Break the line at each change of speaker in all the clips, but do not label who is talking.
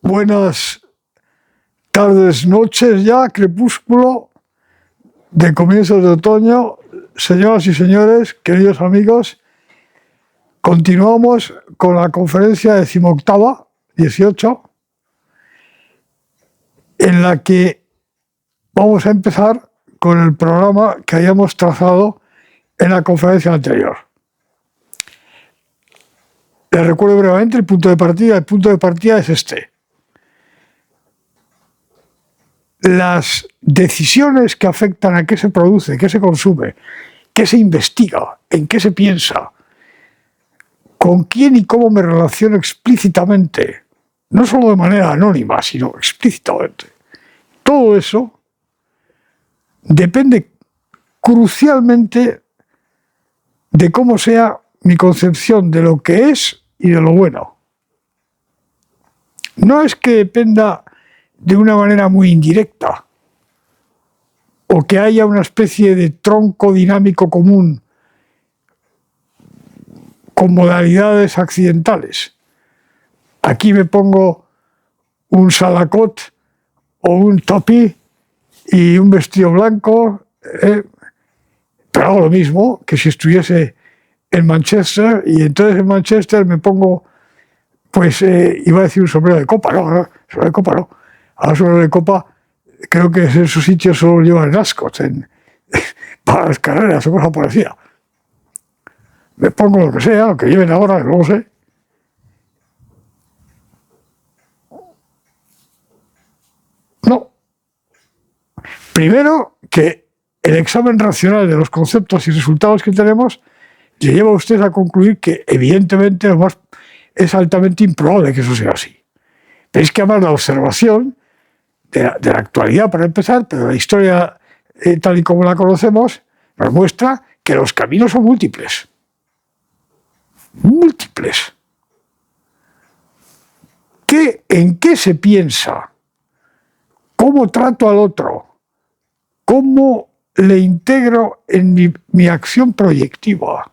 Buenas tardes, noches ya, crepúsculo de comienzos de otoño. Señoras y señores, queridos amigos, continuamos con la conferencia 18, en la que vamos a empezar con el programa que hayamos trazado en la conferencia anterior. Les recuerdo brevemente el punto de partida. El punto de partida es este. Las decisiones que afectan a qué se produce, qué se consume, qué se investiga, en qué se piensa, con quién y cómo me relaciono explícitamente, no solo de manera anónima, sino explícitamente. Todo eso depende crucialmente de cómo sea mi concepción de lo que es y de lo bueno. No es que dependa de una manera muy indirecta, o que haya una especie de tronco dinámico común con modalidades accidentales. Aquí me pongo un salacot o un topi y un vestido blanco, pero hago lo mismo que si estuviese en Manchester, y entonces en Manchester me pongo, pues iba a decir un sombrero de copa, no, sombrero de copa no. Ahora sombrero de copa creo que en su sitio solo llevan en Ascot, para las carreras o cosa parecida. Me pongo lo que sea, lo que lleven ahora, que no lo sé. No. Primero, que el examen racional de los conceptos y resultados que tenemos le lleva a usted a concluir que, evidentemente, es altamente improbable que eso sea así. Pero es que además la observación de la actualidad, para empezar, pero la historia tal y como la conocemos, nos muestra que los caminos son múltiples. Múltiples. ¿En qué se piensa? ¿Cómo trato al otro? ¿Cómo le integro en mi acción proyectiva?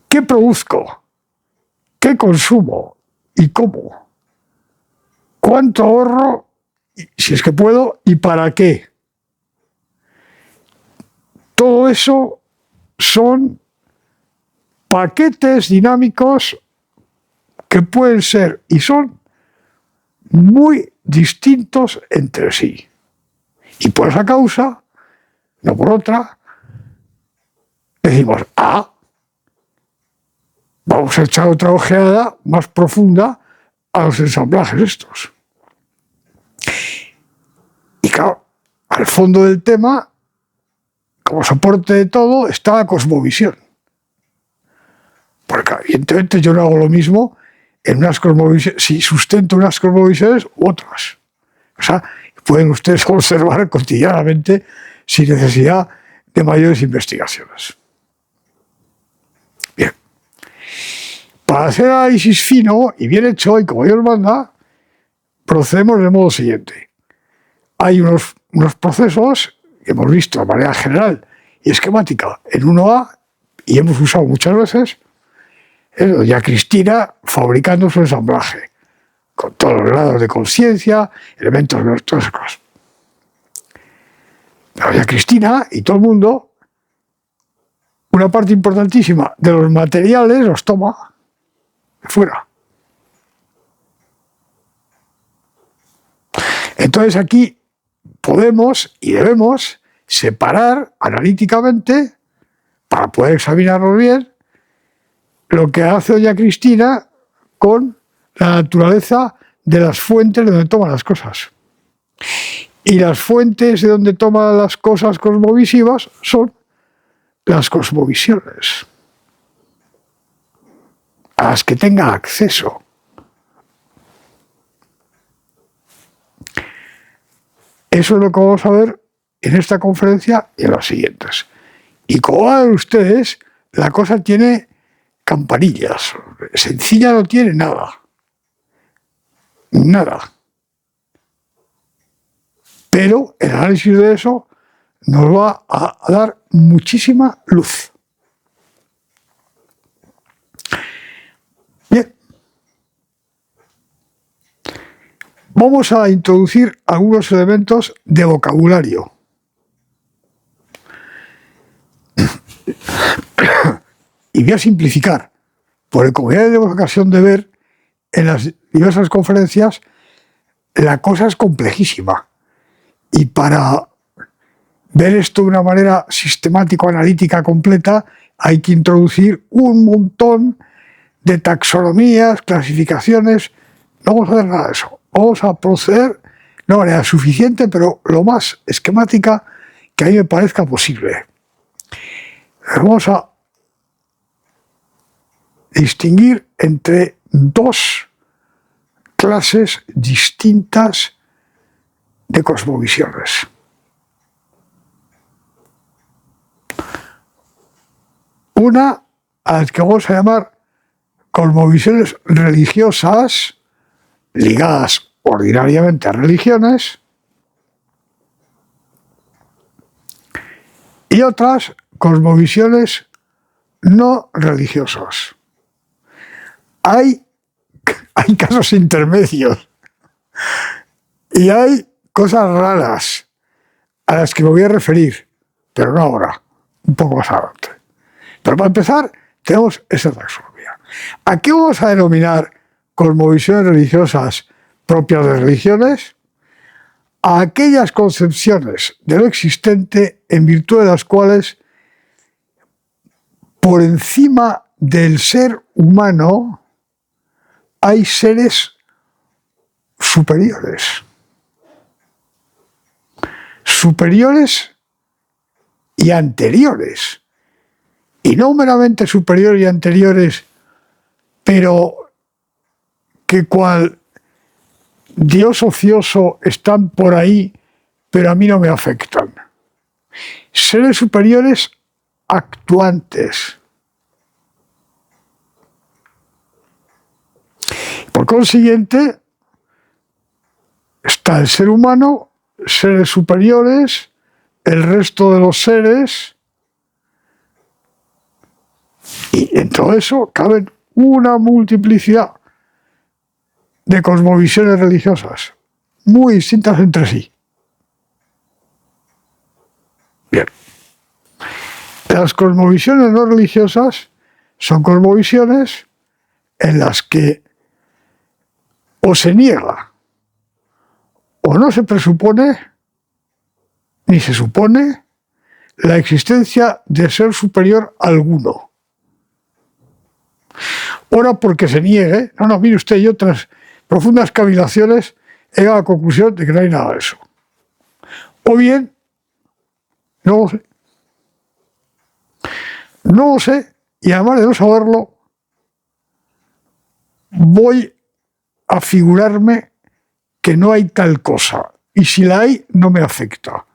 ¿Qué produzco? ¿Qué consumo? ¿Y cómo? ¿Cuánto ahorro? Si es que puedo, ¿y para qué? Todo eso son paquetes dinámicos que pueden ser y son muy distintos entre sí. Y por esa causa, no por otra, decimos, vamos a echar otra ojeada más profunda a los ensamblajes estos. Y claro, al fondo del tema, como soporte de todo, está la cosmovisión. Porque evidentemente yo no hago lo mismo en unas cosmovisiones, si sustento unas cosmovisiones u otras. O sea, pueden ustedes observar cotidianamente sin necesidad de mayores investigaciones. Bien. Para hacer análisis fino y bien hecho, y como Dios manda, procedemos del modo siguiente. Hay unos procesos que hemos visto de manera general y esquemática en 1A, y hemos usado muchas veces, doña Cristina fabricando su ensamblaje, con todos los grados de conciencia, elementos de todas esas cosas. Doña Cristina y todo el mundo, una parte importantísima de los materiales los toma de fuera. Entonces aquí podemos y debemos separar analíticamente, para poder examinarlo bien, lo que hace doña Cristina con la naturaleza de las fuentes de donde toma las cosas. Y las fuentes de donde toma las cosas cosmovisivas son las cosmovisiones, a las que tenga acceso. Eso es lo que vamos a ver en esta conferencia y en las siguientes. Y como van a ver ustedes, la cosa tiene campanillas. Sencilla no tiene nada. Nada. Pero el análisis de eso nos va a dar muchísima luz. Bien. Vamos a introducir algunos elementos de vocabulario. Y voy a simplificar, porque como ya tenemos ocasión de ver en las diversas conferencias, la cosa es complejísima. Y para ver esto de una manera sistemático-analítica completa, hay que introducir un montón de taxonomías, clasificaciones. No vamos a hacer nada de eso. Vamos a proceder de una manera suficiente, pero lo más esquemática que a mí me parezca posible. Vamos a distinguir entre dos clases distintas de cosmovisiones. Una a las que vamos a llamar cosmovisiones religiosas, ligadas ordinariamente a religiones, y otras cosmovisiones no religiosas. Hay casos intermedios y hay cosas raras a las que me voy a referir, pero no ahora, un poco más adelante. Pero para empezar, tenemos esa taxonomía. ¿A qué vamos a denominar cosmovisiones religiosas propias de religiones? A aquellas concepciones de lo existente en virtud de las cuales, por encima del ser humano, hay seres superiores. Superiores y anteriores. Y no meramente superiores y anteriores, pero que cual Dios ocioso están por ahí, pero a mí no me afectan. Seres superiores actuantes. Por consiguiente, está el ser humano, seres superiores, el resto de los seres, y en todo eso caben una multiplicidad de cosmovisiones religiosas, muy distintas entre sí. Bien. Las cosmovisiones no religiosas son cosmovisiones en las que o se niega o no se presupone ni se supone la existencia de ser superior alguno. Ora porque se niegue, no, mire usted, yo tras profundas cavilaciones he llegado a la conclusión de que no hay nada de eso. O bien, no lo sé. No lo sé, y además de no saberlo, voy a figurarme que no hay tal cosa. Y si la hay, no me afecta.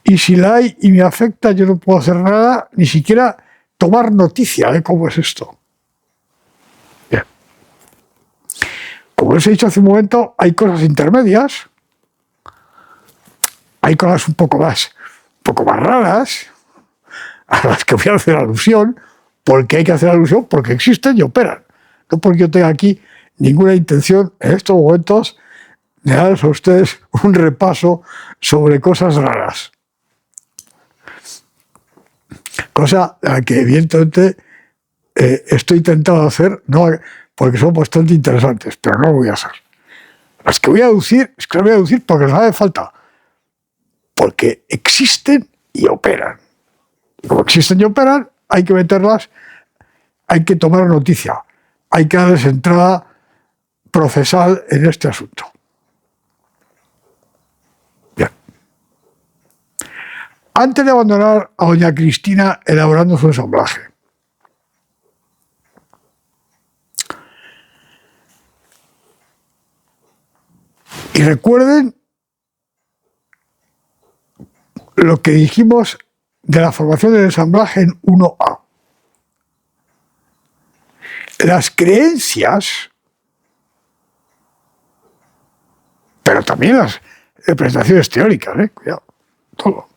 Y si la hay y me afecta, yo no puedo hacer nada, ni siquiera tomar noticia de cómo es esto. Bien. Como les he dicho hace un momento, hay cosas intermedias, hay cosas un poco más raras, a las que voy a hacer alusión, porque hay que hacer alusión, porque existen y operan. No porque yo tenga aquí ninguna intención en estos momentos de darles a ustedes un repaso sobre cosas raras. Cosa a la que evidentemente estoy tentado a hacer, no porque son bastante interesantes, pero no lo voy a hacer. Las que voy a deducir, es que las voy a deducir porque nos hace falta, porque existen y operan. Y como existen y operan, hay que meterlas, hay que tomar noticia, hay que darles entrada procesal en este asunto. Bien. Antes de abandonar a doña Cristina elaborando su ensamblaje, y recuerden lo que dijimos de la formación del ensamblaje en 1A. Las creencias, pero también las representaciones teóricas, cuidado, todo,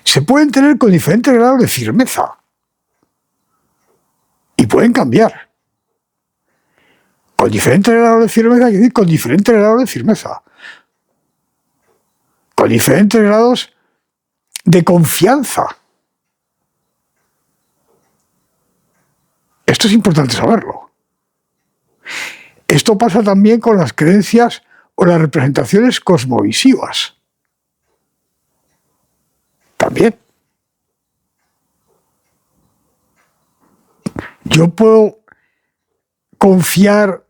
se pueden tener con diferentes grados de firmeza y pueden cambiar. Con diferentes grados de firmeza, quiere decir con diferentes grados de firmeza, con diferentes grados de confianza. Esto es importante saberlo. Esto pasa también con las creencias o las representaciones cosmovisivas. También. Yo puedo confiar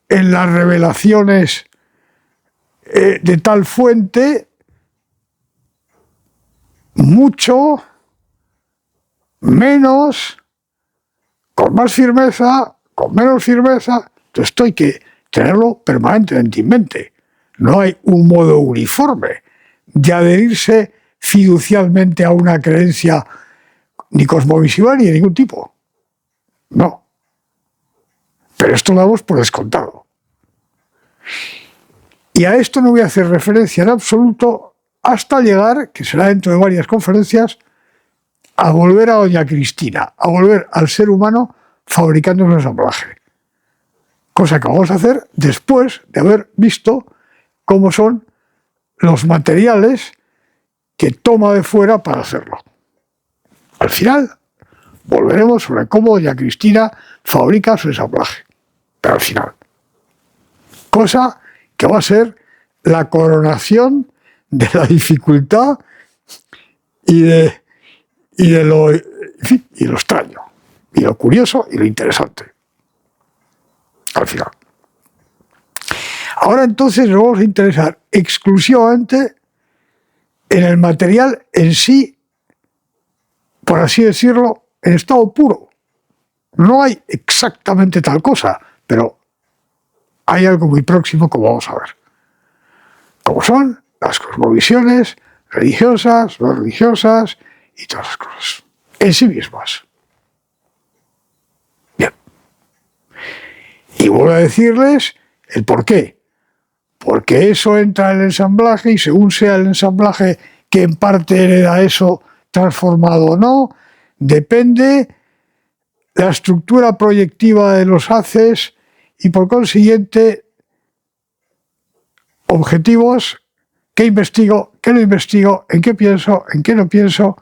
en las revelaciones de tal fuente mucho, menos, con más firmeza, con menos firmeza. Entonces esto hay que tenerlo permanentemente en mente. No hay un modo uniforme de adherirse fiducialmente a una creencia ni cosmovisiva ni de ningún tipo. No. Pero esto lo damos por descontado. Y a esto no voy a hacer referencia en absoluto hasta llegar, que será dentro de varias conferencias, a volver a doña Cristina, a volver al ser humano fabricando un ensamblaje. Cosa que vamos a hacer después de haber visto cómo son los materiales que toma de fuera para hacerlo. Al final volveremos sobre cómo doña Cristina fabrica su ensamblaje. Pero al final. Cosa que va a ser la coronación de la dificultad y de lo, en fin, y lo extraño, y lo curioso y lo interesante. Al final. Ahora entonces nos vamos a interesar exclusivamente en el material en sí, por así decirlo, en estado puro. No hay exactamente tal cosa, pero hay algo muy próximo, como vamos a ver. Como son las cosmovisiones religiosas, no religiosas y todas las cosas. En sí mismas. Bien. Y vuelvo a decirles el por qué. Porque eso entra en el ensamblaje y según sea el ensamblaje que en parte hereda eso transformado o no, depende la estructura proyectiva de los haces y por consiguiente objetivos, qué investigo, qué no investigo, en qué pienso, en qué no pienso,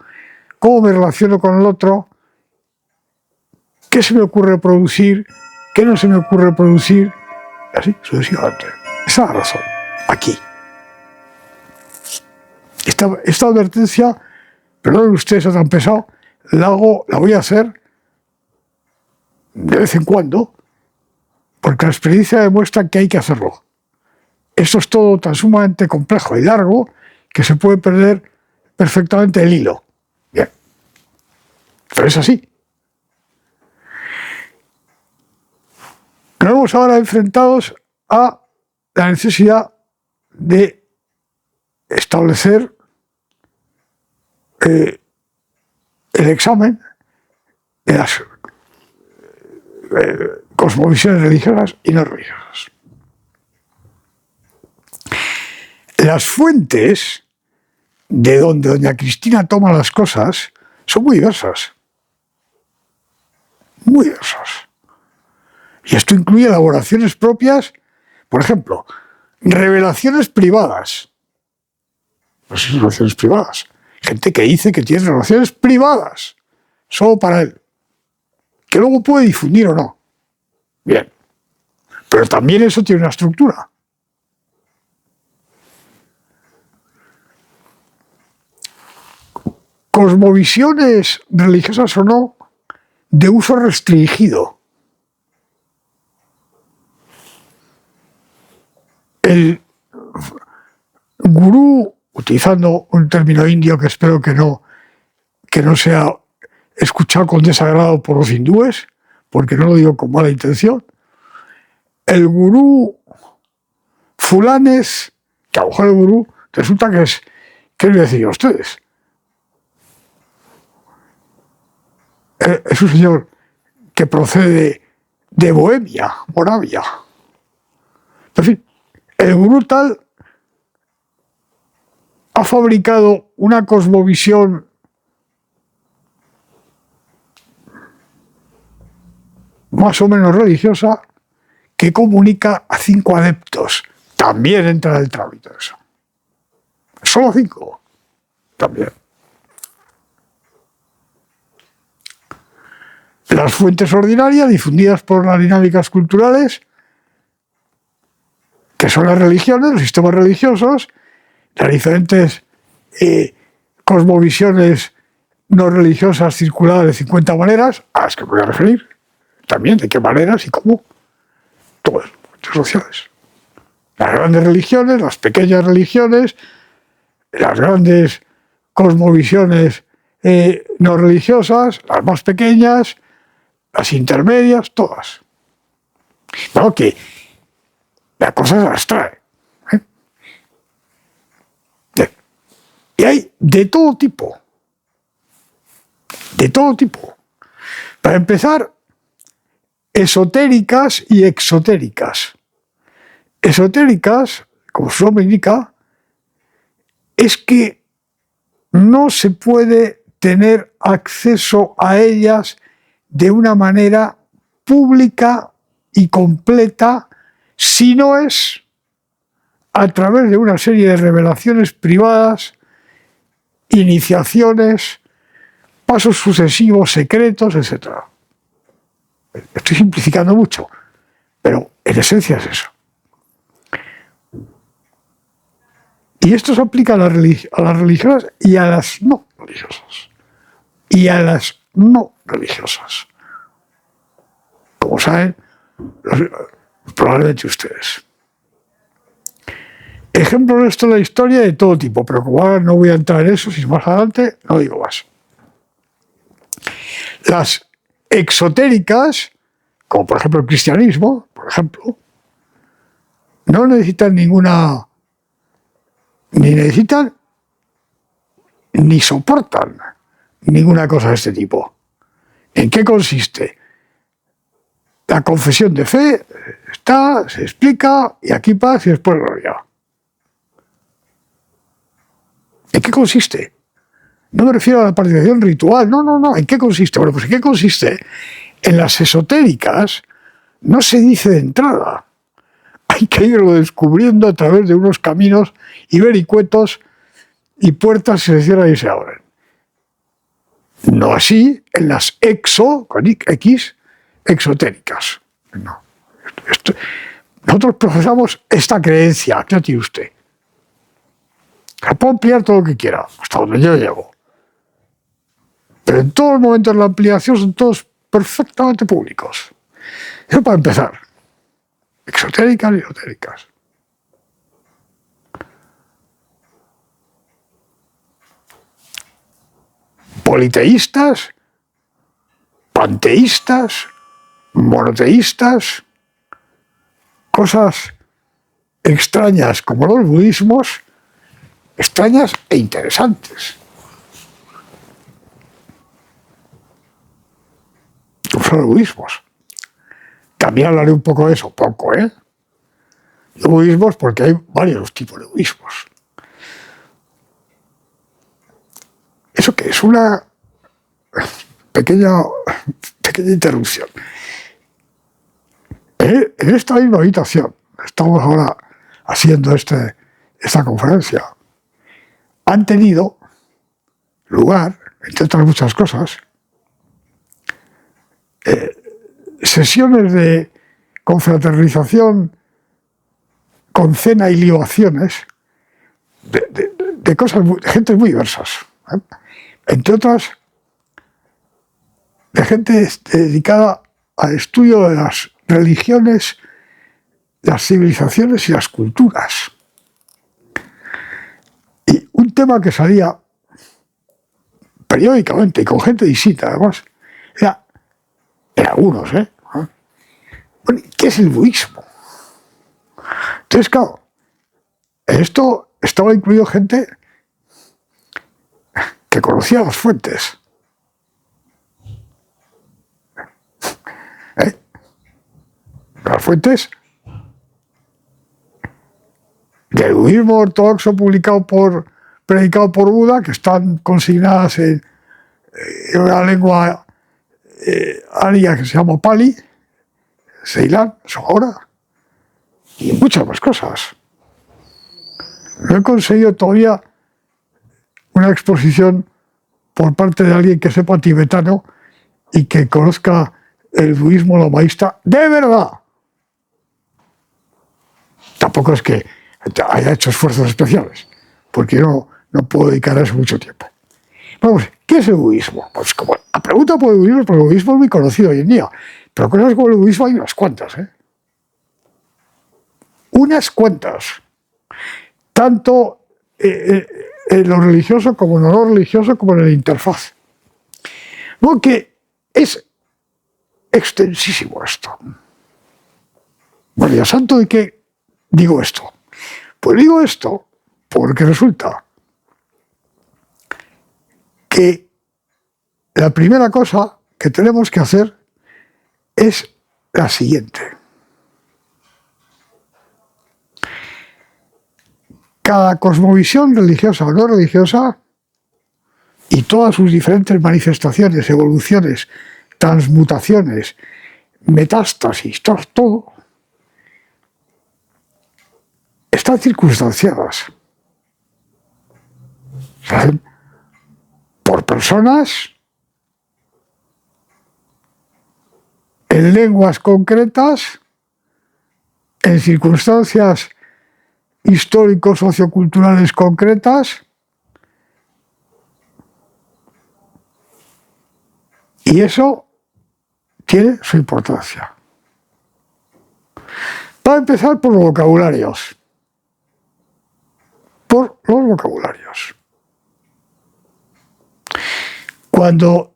cómo me relaciono con el otro, qué se me ocurre producir, qué no se me ocurre producir, así sucesivamente. Esa es la razón, aquí. Esta advertencia, perdonen ustedes, es tan pesado, la voy a hacer de vez en cuando, porque la experiencia demuestra que hay que hacerlo. Esto es todo tan sumamente complejo y largo que se puede perder perfectamente el hilo. Bien. Pero es así. Nos vemos ahora enfrentados a la necesidad de establecer el examen de las cosmovisiones religiosas y no religiosas. Las fuentes de donde doña Cristina toma las cosas son muy diversas. Muy diversas. Y esto incluye elaboraciones propias, por ejemplo, revelaciones privadas. No sé si relaciones privadas. Gente que dice que tiene relaciones privadas, solo para él, que luego puede difundir o no. Bien. Pero también eso tiene una estructura. Cosmovisiones religiosas o no, de uso restringido. El gurú, utilizando un término indio que espero que no sea escuchado con desagrado por los hindúes, porque no lo digo con mala intención, el gurú fulanes, que a lo mejor el gurú resulta que ¿qué les voy a decir a ustedes? Es un señor que procede de Bohemia, Moravia. En fin, el Brutal ha fabricado una cosmovisión más o menos religiosa que comunica a 5 adeptos. También entra en el trámite eso. Solo 5. También. Las fuentes ordinarias difundidas por las dinámicas culturales, que son las religiones, los sistemas religiosos, las diferentes cosmovisiones no religiosas circuladas de 50 maneras, a las que me voy a referir, también de qué maneras y cómo, todas las fuentes sociales. Las grandes religiones, las pequeñas religiones, las grandes cosmovisiones no religiosas, las más pequeñas, las intermedias, todas. Claro que la cosa se las trae. Y hay de todo tipo. De todo tipo. Para empezar, esotéricas y exotéricas. Esotéricas, como su nombre indica, es que no se puede tener acceso a ellas de una manera pública y completa si no es a través de una serie de revelaciones privadas, iniciaciones, pasos sucesivos, secretos, etc. Estoy simplificando mucho, pero en esencia es eso. Y esto se aplica a las religiosas y a las no religiosas. Y a las no religiosas. Como saben, probablemente ustedes. Ejemplos de esto en la historia de todo tipo, pero como ahora no voy a entrar en eso, si más adelante no digo más. Las exotéricas, como por ejemplo el cristianismo, por ejemplo, no necesitan ni soportan ninguna cosa de este tipo. ¿En qué consiste? La confesión de fe se explica, y aquí paz y después gloria. ¿En qué consiste? No me refiero a la participación ritual, no. ¿En qué consiste? Bueno, pues ¿en qué consiste? En las esotéricas no se dice de entrada. Hay que irlo descubriendo a través de unos caminos y vericuetos y puertas se cierran y se abren. No así en las con X, exotéricas. No. Nosotros profesamos esta creencia, ¿qué tiene usted? La puedo ampliar todo lo que quiera, hasta donde yo llego. Pero en todos los momentos de la ampliación son todos perfectamente públicos. Eso para empezar. Exotéricas y esotéricas. Politeístas, panteístas, monoteístas, cosas extrañas como los budismos, extrañas e interesantes. Como son los budismos. También hablaré un poco de eso, de budismos, porque hay varios tipos de budismos. Eso que es una pequeña interrupción. En esta misma habitación, estamos ahora haciendo esta conferencia, han tenido lugar, entre otras muchas cosas, sesiones de confraternización con cena y libaciones de cosas, de gente muy diversas. Entre otras, de gente dedicada al estudio de las religiones, las civilizaciones y las culturas. Y un tema que salía periódicamente y con gente distinta, además, era algunos, Bueno, ¿qué es el budismo? Entonces, claro, en esto estaba incluido gente que conocía las fuentes. Las fuentes del budismo ortodoxo predicado por Buda, que están consignadas en una lengua aria que se llama Pali, Ceilán, Sonora, y muchas más cosas. No he conseguido todavía una exposición por parte de alguien que sepa tibetano y que conozca el budismo lamaísta de verdad. Tampoco es que haya hecho esfuerzos especiales, porque no puedo dedicar a eso mucho tiempo. Vamos, ¿qué es el budismo? Pues como la pregunta por el budismo, porque el budismo es muy conocido hoy en día, pero cosas como el budismo hay unas cuantas, unas cuantas. Tanto en lo religioso como en lo no religioso, como en la interfaz. No, que es extensísimo esto. Bueno, ya santo, ¿de qué digo esto? Pues digo esto porque resulta que la primera cosa que tenemos que hacer es la siguiente. Cada cosmovisión religiosa o no religiosa y todas sus diferentes manifestaciones, evoluciones, transmutaciones, metástasis, todo, están circunstanciadas, ¿saben?, por personas, en lenguas concretas, en circunstancias históricos socioculturales concretas, y eso tiene su importancia. Para empezar, por los vocabularios. Por los vocabularios. Cuando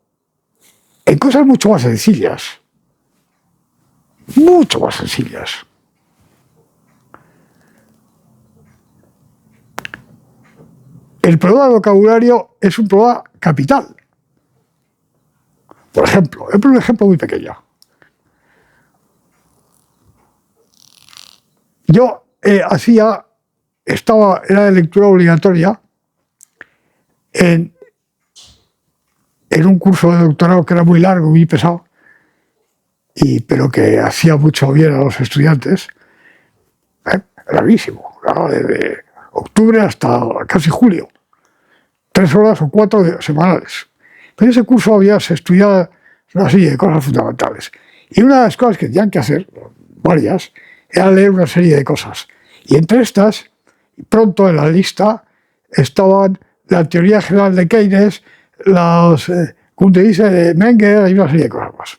en cosas mucho más sencillas, el problema del vocabulario es un problema capital. Por ejemplo, un ejemplo muy pequeño. Yo era de lectura obligatoria en un curso de doctorado que era muy largo, muy pesado, pero que hacía mucho bien a los estudiantes. Larguísimo, ¿no? Desde octubre hasta casi julio. 3 horas o 4 semanales. En ese curso se estudiaba una serie de cosas fundamentales. Y una de las cosas que tenían que hacer, varias, era leer una serie de cosas. Y entre estas, pronto en la lista, estaban la teoría general de Keynes, como te dice, de Menger y una serie de cosas más.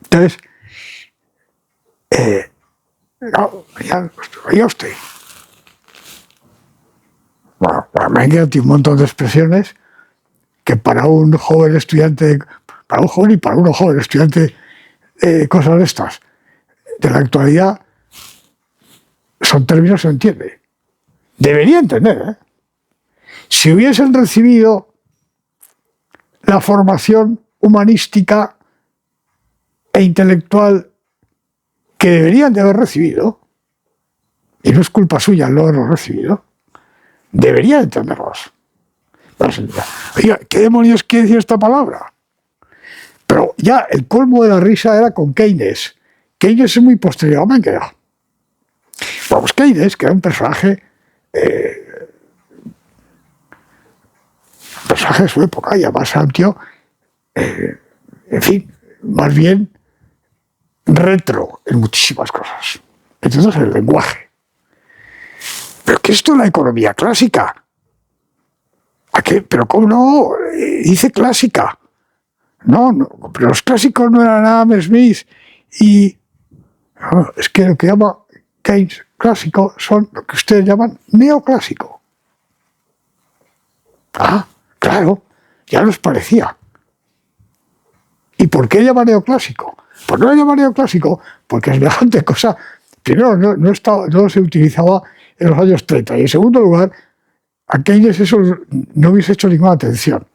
Entonces, ya usted. Bueno, Menger tiene un montón de expresiones que para un joven estudiante, para un joven y para uno joven estudiante, cosas de estas, de la actualidad, son términos que no entiende. Debería entender, Si hubiesen recibido la formación humanística e intelectual que deberían de haber recibido, y no es culpa suya no haberlo recibido, debería entenderlos. Oiga, ¿qué demonios quiere decir esta palabra? Pero ya el colmo de la risa era con Keynes. Keynes es muy posterior a Menger. Vamos, Keynes, que era un personaje de su época, y además era un tío, en fin, más bien retro en muchísimas cosas. Entonces el lenguaje. ¿Pero qué es esto de la economía clásica? ¿A qué? ¿Pero cómo no? Dice clásica. No, pero los clásicos no eran Adam Smith y... No, es que lo que llama Keynes clásico son lo que ustedes llaman neoclásico. Ah, claro, ya nos parecía. ¿Y por qué llama neoclásico? ¿Por qué lo llama neoclásico? Porque semejante cosa, primero, no se utilizaba en los años 30, y en segundo lugar, a Keynes eso no hubiese hecho ninguna atención,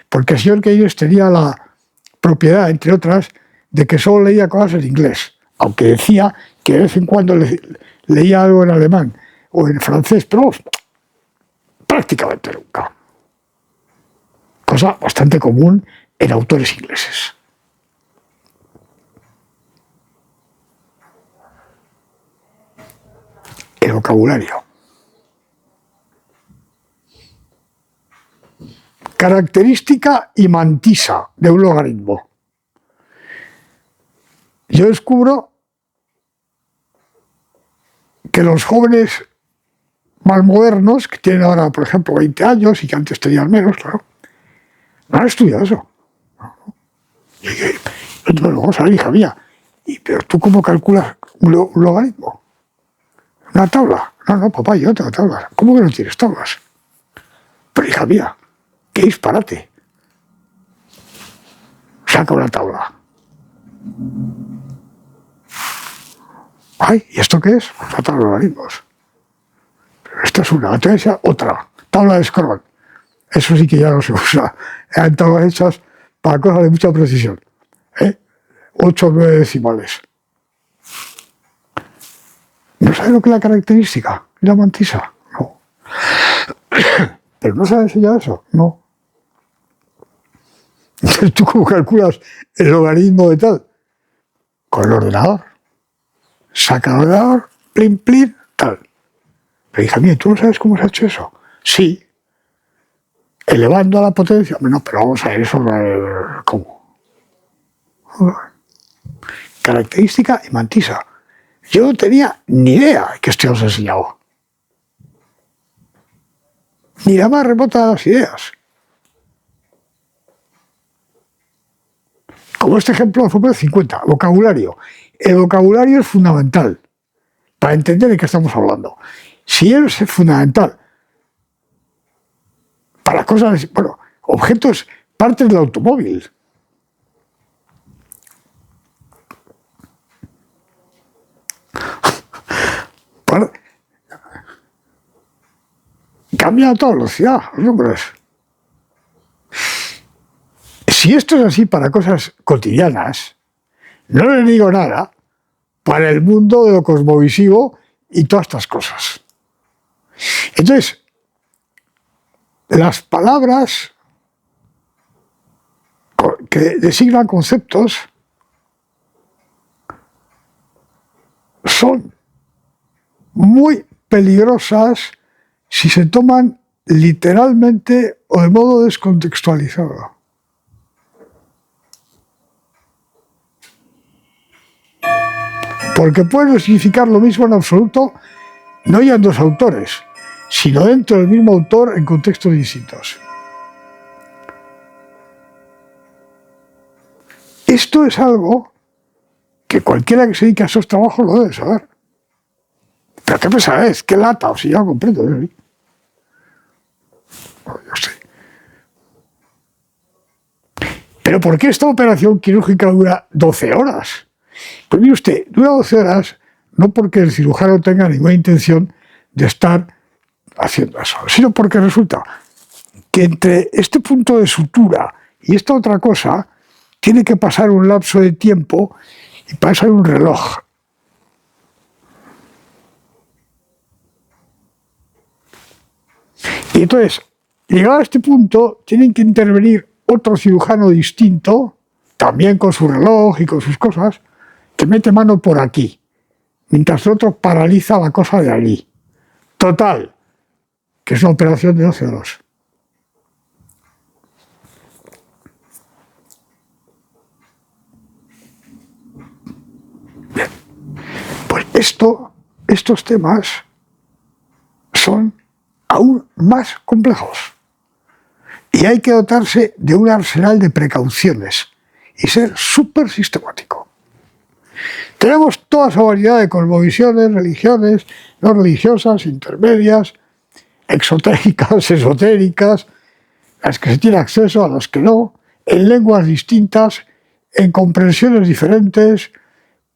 porque el señor Keynes tenía la propiedad, entre otras, de que solo leía cosas en inglés, aunque decía que de vez en cuando leía algo en alemán o en francés, pero prácticamente nunca. Cosa bastante común en autores ingleses. El vocabulario. Característica imantisa de un logaritmo. Yo descubro que los jóvenes más modernos, que tienen ahora, por ejemplo, 20 años y que antes tenían menos, claro, no han estudiado eso. Y vamos a ver, hija mía, pero ¿tú cómo calculas un logaritmo? ¿Una tabla? No, papá, yo no tengo tablas. ¿Cómo que no tienes tablas? Pero hija mía, qué disparate. Saca una tabla. Ay, ¿y esto qué es? Pues la tabla de logaritmos. Pero esta es una, otra. Tabla de Scroll. Eso sí que ya no se usa. Eran tablas hechas para cosas de mucha precisión. 8 o 9 decimales. ¿No sabes lo que es la característica? ¿La mantisa? No. ¿Pero no sabes ya eso? No. Entonces, ¿tú cómo calculas el logaritmo de tal? Con el ordenador. Saca el ordenador, plin, plin, tal. Pero hija mía, ¿tú no sabes cómo se ha hecho eso? Sí. Elevando a la potencia. No, pero vamos a ver eso. ¿Cómo? Característica imantisa. Yo no tenía ni idea que esto os he enseñado. Ni la más remota de las ideas. Como este ejemplo fue 50, vocabulario. El vocabulario es fundamental para entender de qué estamos hablando. Si es fundamental para cosas, bueno, objetos, partes del automóvil. Cambia a toda velocidad los números. Si esto es así para cosas cotidianas, no les digo nada para el mundo de lo cosmovisivo y todas estas cosas. Entonces, las palabras que designan conceptos son muy peligrosas si se toman literalmente o de modo descontextualizado. Porque puede significar lo mismo en absoluto, no ya en dos autores, sino dentro del mismo autor en contextos distintos. Esto es algo que cualquiera que se dedique a esos trabajos lo debe saber. ¿Pero qué pesa es? ¿Qué lata? O si ya lo comprendo. No, yo sé. ¿Pero por qué esta operación quirúrgica dura 12 horas? Pues mire usted, dura 12 horas no porque el cirujano tenga ninguna intención de estar haciendo eso, sino porque resulta que entre este punto de sutura y esta otra cosa tiene que pasar un lapso de tiempo y pasa un reloj. Y entonces, llegado a este punto, tienen que intervenir otro cirujano distinto, también con su reloj y con sus cosas, que mete mano por aquí, mientras el otro paraliza la cosa de allí. Total, que es una operación de 12 horas. Bien, pues estos temas son aún más complejos y hay que dotarse de un arsenal de precauciones y ser súper sistemático. Tenemos toda esa variedad de cosmovisiones, religiones, no religiosas, intermedias, exotéricas, esotéricas, las que se tiene acceso, a las que no, en lenguas distintas, en comprensiones diferentes,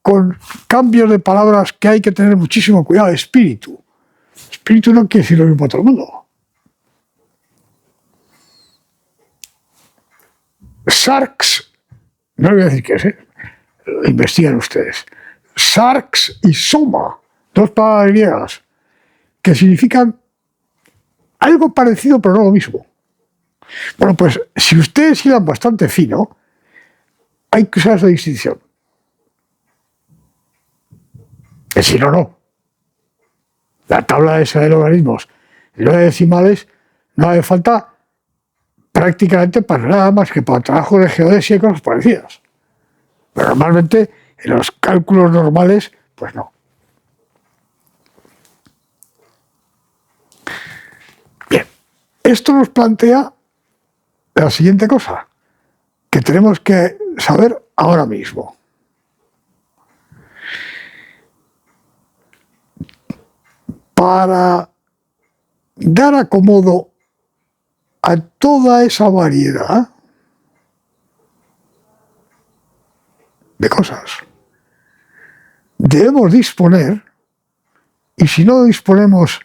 con cambios de palabras que hay que tener muchísimo cuidado. Espíritu. Espíritu no quiere decir lo mismo a todo el mundo. SARCS, no voy a decir qué es, lo investigan ustedes. SARCS y SOMA, dos palabras griegas, que significan algo parecido pero no lo mismo. Bueno, pues si ustedes hilan bastante fino, hay que usar esa distinción. Que si no, no. La tabla esa de logaritmos y los decimales no hace falta prácticamente para nada más que para trabajo de geodesia y cosas parecidas. Pero normalmente en los cálculos normales, pues no. Bien, esto nos plantea la siguiente cosa, que tenemos que saber ahora mismo. Para dar acomodo a toda esa variedad de cosas, debemos disponer, y si no disponemos,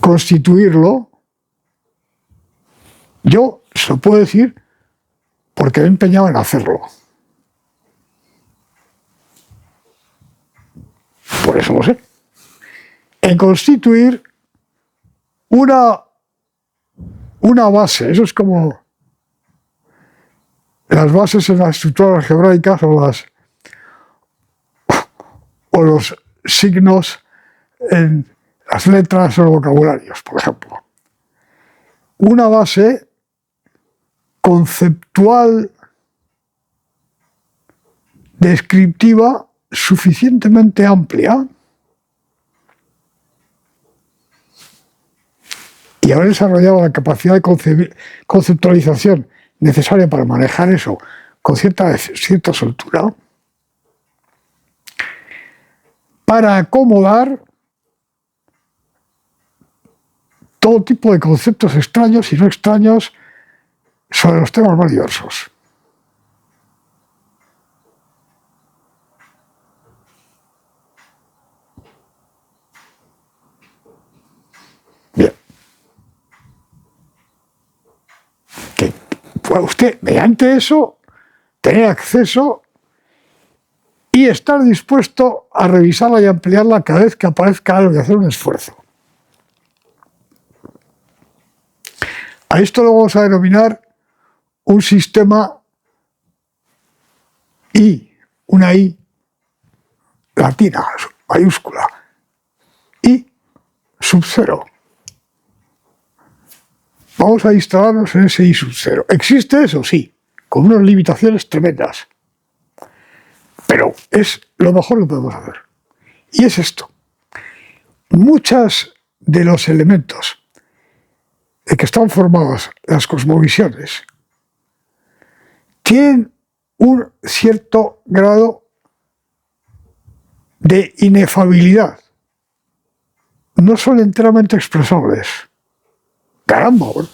constituirlo. Yo se lo puedo decir porque me he empeñado en hacerlo. Por eso lo sé. En constituir una base. Eso es como las bases en las estructuras algebraicas o los signos en las letras o los vocabularios, por ejemplo. Una base conceptual, descriptiva, suficientemente amplia y haber desarrollado la capacidad de conceptualización necesaria para manejar eso con cierta soltura, para acomodar todo tipo de conceptos extraños y no extraños sobre los temas más diversos. Bien. Que pueda usted, mediante eso, tener acceso y estar dispuesto a revisarla y ampliarla cada vez que aparezca algo y hacer un esfuerzo. A esto lo vamos a denominar un sistema I, una I latina, mayúscula, I sub 0. Vamos a instalarnos en ese I sub 0. ¿Existe eso? Sí, con unas limitaciones tremendas. Pero es lo mejor que podemos hacer. Y es esto. Muchos de los elementos de que están formadas las cosmovisiones tienen un cierto grado de inefabilidad. No son enteramente expresables. Caramba, bueno,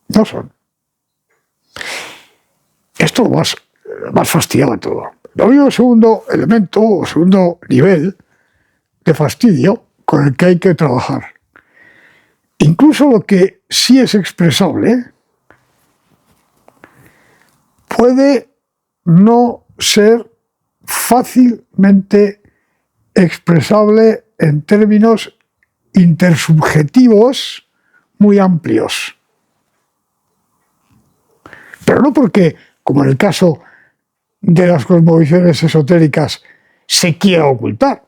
no son. Esto es lo más fastidiado de todo. Lo único, el segundo elemento o segundo nivel de fastidio con el que hay que trabajar. Incluso lo que sí es expresable puede no ser fácilmente expresable en términos intersubjetivos muy amplios. Pero no porque, como en el caso de las cosmovisiones esotéricas, se quiera ocultar,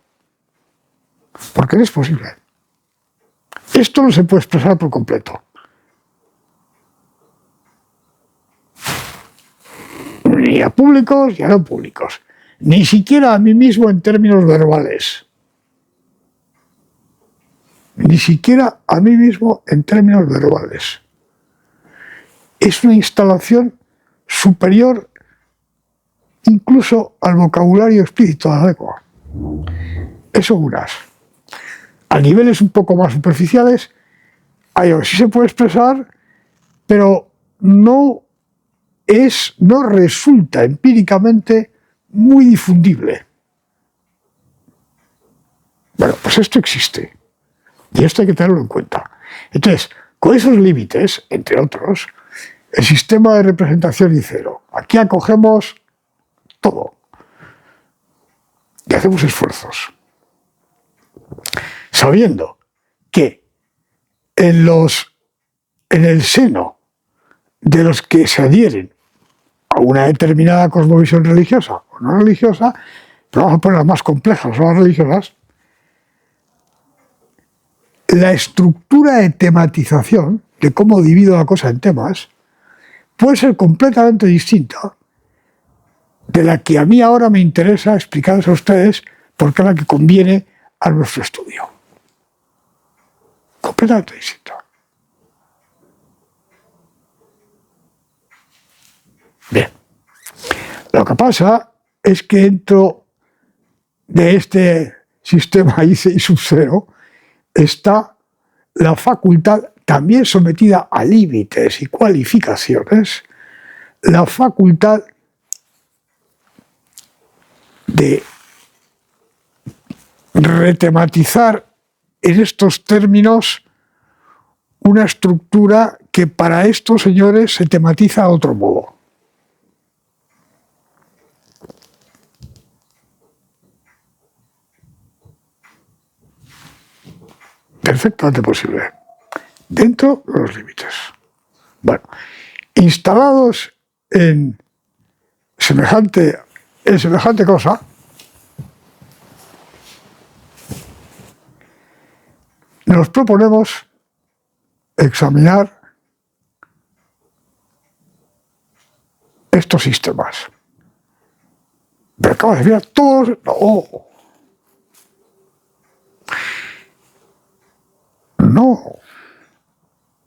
porque no es posible. Esto no se puede expresar por completo. Ni a públicos ni a no públicos. Ni siquiera a mí mismo en términos verbales. Ni siquiera a mí mismo en términos verbales. Es una instalación superior incluso al vocabulario explícito de la lengua. Eso unas. A niveles un poco más superficiales, hay algo que sí se puede expresar, pero no resulta empíricamente muy difundible. Bueno, pues esto existe. Y esto hay que tenerlo en cuenta. Entonces, con esos límites, entre otros, el sistema de representación y cero. Aquí acogemos todo y hacemos esfuerzos, sabiendo que en el seno de los que se adhieren a una determinada cosmovisión religiosa o no religiosa, pero vamos a poner las más complejas o las religiosas, la estructura de tematización, de cómo divido la cosa en temas, puede ser completamente distinta de la que a mí ahora me interesa explicarles a ustedes porque es la que conviene a nuestro estudio. Completamente distinta. Bien. Lo que pasa es que dentro de este sistema I sub 0 está la facultad, también sometida a límites y cualificaciones, la facultad de retematizar en estos términos una estructura que para estos señores se tematiza de otro modo. Perfectamente posible, dentro de los límites. Bueno, instalados en semejante cosa, nos proponemos examinar estos sistemas. Pero acabo de decir todos. No.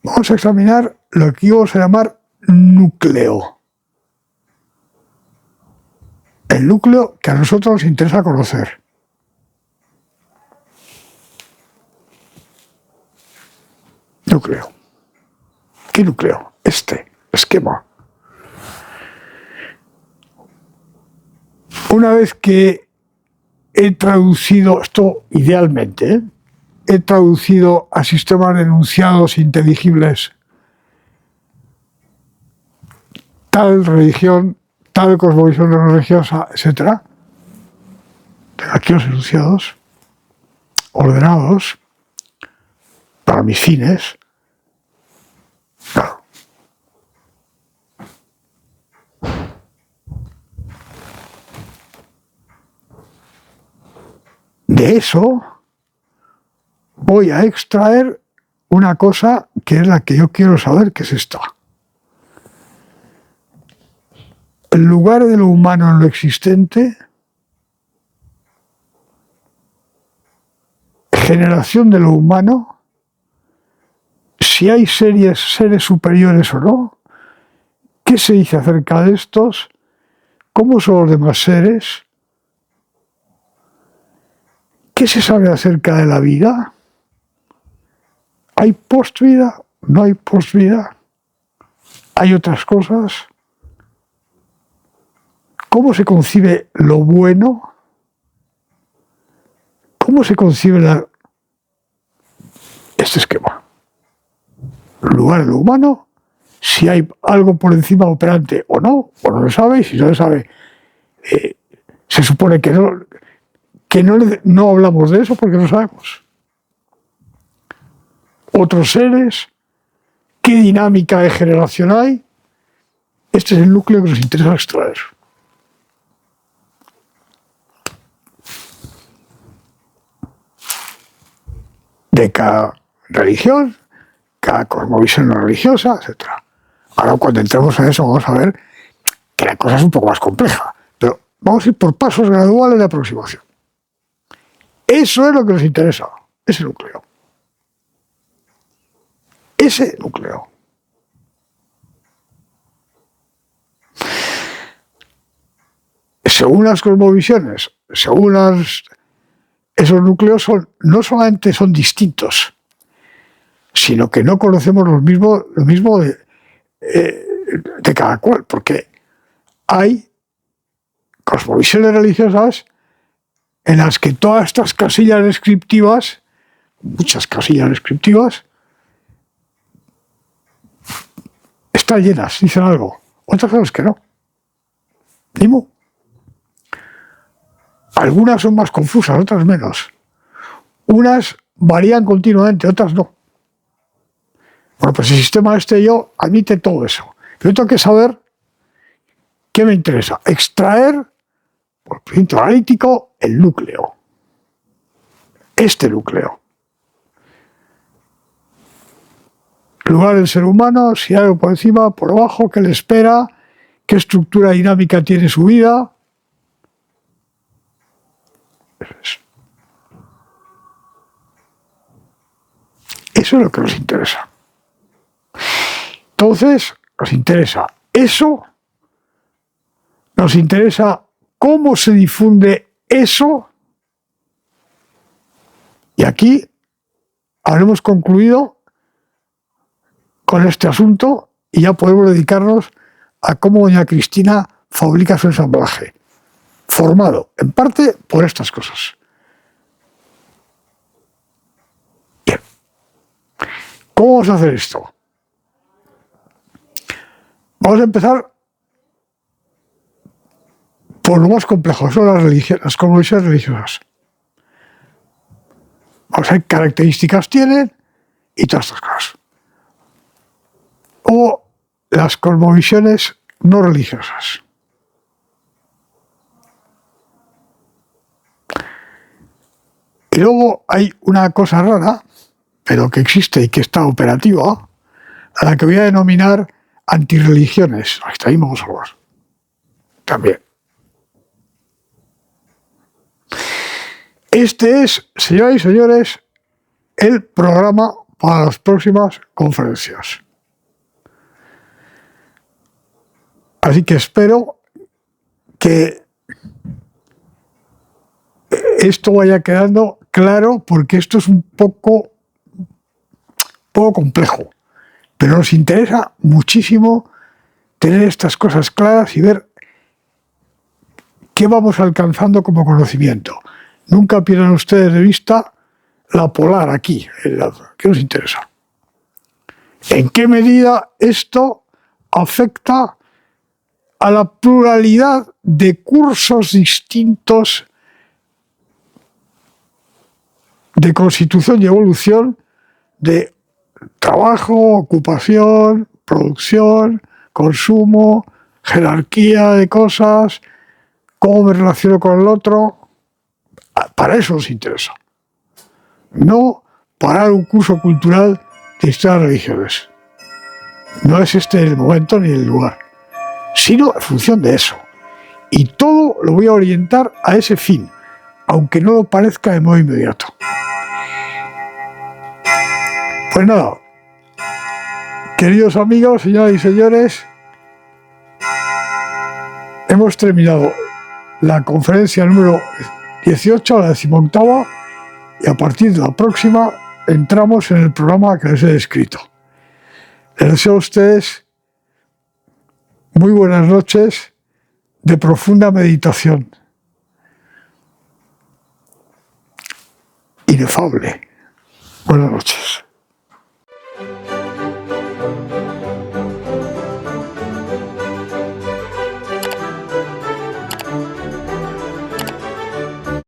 Vamos a examinar lo que íbamos a llamar núcleo. El núcleo que a nosotros nos interesa conocer. Núcleo. ¿Qué núcleo? Este esquema. Una vez que he traducido esto idealmente, he traducido a sistemas de enunciados inteligibles tal religión, tal cosmovisión religiosa, etc. Aquí los enunciados ordenados para mis fines. Claro. De eso voy a extraer una cosa que es la que yo quiero saber, que es esta. El lugar de lo humano en lo existente, generación de lo humano, si hay seres superiores o no, qué se dice acerca de estos, cómo son los demás seres, qué se sabe acerca de la vida. ¿Hay postvida? ¿No hay postvida? ¿Hay otras cosas? ¿Cómo se concibe lo bueno? ¿Cómo se concibe este esquema? Lugar de lo humano, si hay algo por encima operante o no lo sabe, y si no lo sabe, se supone que no hablamos de eso porque no sabemos. Otros seres, qué dinámica de generación hay. Este es el núcleo que nos interesa extraer. De cada religión, cada cosmovisión no religiosa, etc. Ahora, cuando entremos en eso, vamos a ver que la cosa es un poco más compleja, pero vamos a ir por pasos graduales de aproximación. Eso es lo que nos interesa, ese núcleo. Ese núcleo. Según las cosmovisiones, esos núcleos no solamente son distintos, sino que no conocemos lo mismo de cada cual, porque hay cosmovisiones religiosas en las que todas estas casillas descriptivas muchas casillas descriptivas, están llenas, dicen algo. Otras veces que no. Dimo. Algunas son más confusas, otras menos. Unas varían continuamente, otras no. Bueno, pues el sistema yo admite todo eso. Pero tengo que saber qué me interesa. Extraer, por principio analítico, el núcleo. Este núcleo. Lugar del ser humano, si hay algo por encima, por abajo, qué le espera, qué estructura dinámica tiene su vida. Eso es lo que nos interesa. Entonces, nos interesa eso, nos interesa cómo se difunde eso, y aquí habremos concluido con este asunto y ya podemos dedicarnos a cómo doña Cristina fabrica su ensamblaje, formado en parte por estas cosas. Bien. ¿Cómo vamos a hacer esto? Vamos a empezar por lo más complejo, son las cosmovisiones religiosas. Vamos a ver qué características tienen y todas estas cosas. O las cosmovisiones no religiosas. Y luego hay una cosa rara, pero que existe y que está operativa, a la que voy a denominar antirreligiones. Hasta ahí vamos a hablar. También. Este es, señoras y señores, el programa para las próximas conferencias. Así que espero que esto vaya quedando claro, porque esto es un poco complejo, pero nos interesa muchísimo tener estas cosas claras y ver qué vamos alcanzando como conocimiento. Nunca pierdan ustedes de vista la polar aquí, ¿qué nos interesa? ¿En qué medida esto afecta a la pluralidad de cursos distintos de constitución y evolución, de trabajo, ocupación, producción, consumo, jerarquía de cosas, cómo me relaciono con el otro? Para eso nos interesa. No para un curso cultural de historia de religiones. No es este el momento ni el lugar, sino en función de eso. Y todo lo voy a orientar a ese fin, aunque no lo parezca de modo inmediato. Pues nada, queridos amigos, señoras y señores, hemos terminado la conferencia número 18, la 18ª, y a partir de la próxima entramos en el programa que les he descrito. Les deseo a ustedes muy buenas noches de profunda meditación. Inefable. Buenas noches.